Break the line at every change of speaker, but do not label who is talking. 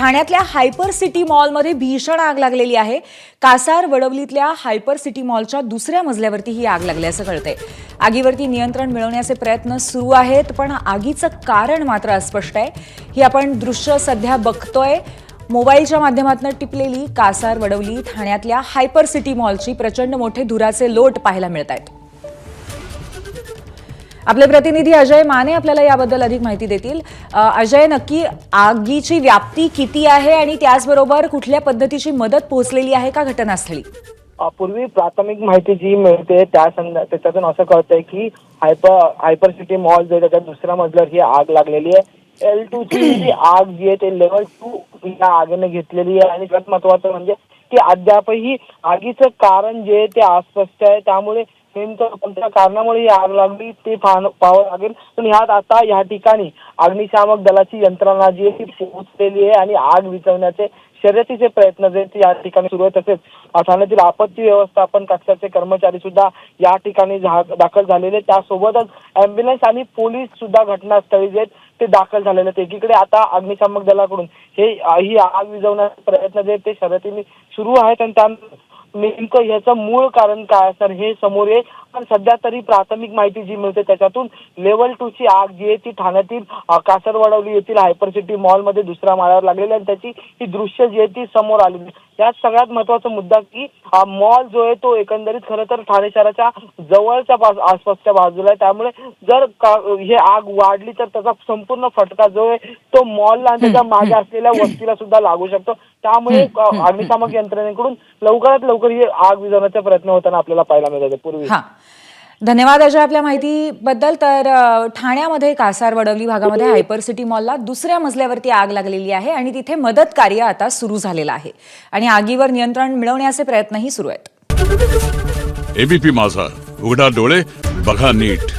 ठाण्यातल्या hyper city मॉलमध्ये भीषण आग लागलेली आहे। कासार वडवलीतल्या हायपर सिटी मॉलच्या दुसऱ्या मजल्यावरती ही आग लागल्याचं कळतंय। आगीवरती नियंत्रण मिळवण्याचे प्रयत्न सुरू आहेत, पण आगीचं कारण मात्र अस्पष्ट आहे। ही आपण दृश्य सध्या बघतोय। मोबाईलच्या माध्यमातून टिपलेली कासार वडवली ठाण्यातल्या हायपर सिटी मॉलची प्रचंड मोठे धुराचे लोट पाहायला मिळतात। आपले प्रतिनिधी अजय माने आपल्याला याबद्दल अधिक माहिती देतील। अजय, नक्की आगीची व्याप्ती किती आहे आणि त्याचबरोबर कुठल्या पद्धतीची मदत पोहोचलेली आहे का घटनास्थळी?
पूर्वी प्राथमिक माहिती जी मिळते त्याच्यातून असं कळतंय की हायपर सिटी मॉल जो त्याच्या दुसऱ्या मजल्यावर ही आग लागलेली आहे। L2 ची जी आग जी आहे ते लेवल 2 या आगीने घेतलेली आहे आणि सगळ्यात महत्त्वाचं म्हणजे की अद्यापही आगीचं कारण जे ते अस्पष्ट आहे। त्यामुळे नेमकं कोणत्या कारणामुळे ही आग लागली ते पाहावं लागेल। पण ह्यात आता या ठिकाणी अग्निशामक दलाची यंत्रणा जी आहे ती पोहोचलेली आहे आणि आग विझवण्याचे शर्यतीचे प्रयत्न जे या ठिकाणी सुरू आहेत। तसेच ठाण्यातील आपत्ती व्यवस्थापन कक्षाचे कर्मचारी सुद्धा या ठिकाणी दाखल झालेले, त्यासोबतच अँब्युलन्स आणि पोलीस सुद्धा घटनास्थळी जे ते दाखल झालेले आहेत। एकीकडे आता अग्निशामक दलाकडून ही आग विझवण्याचे प्रयत्न जे ते शर्यतीने सुरू आहेत आणि त्या नेमकं याचं मूळ कारण काय असणार हे समोर येईल। पण सध्या तरी प्राथमिक माहिती जी मिळते त्याच्यातून लेवल 2 ची आग जी आहे ती ठाण्यातील कासारवडवली येथील हायपर सिटी मॉल मध्ये दुसऱ्या माळ्यावर लागलेली आणि त्याची ही दृश्य जी आहे ती समोर आलेली। यात सगळ्यात महत्त्वाचा मुद्दा की मॉल जो आहे तो एकंदरीत खरं तर ठाणे शहराच्या जवळच्या आसपासच्या बाजूला आहे। त्यामुळे जर हे आग वाढली तर त्याचा संपूर्ण फटका जो आहे तो मॉलला आणि त्याच्या मागे असलेल्या वस्तीला सुद्धा लागू शकतो। त्यामुळे अग्निशामक यंत्रणेकडून लवकरात लवकर ही आग विझवण्याचा प्रयत्न होताना आपल्याला पाहायला मिळत पूर्वी।
धन्यवाद अजय आपल्या माहितीबद्दल। तर ठाण्यामध्ये कासार वडवली भागामध्ये हायपर सिटी मॉलला दुसऱ्या मजल्यावरती आग लागलेली आहे आणि तिथे मदत कार्य आता सुरू झालेलं आहे आणि आगीवर नियंत्रण मिळवण्याचे प्रयत्नही सुरू आहेत।
एबीपी माझा, उघडा डोळे बघा नीट।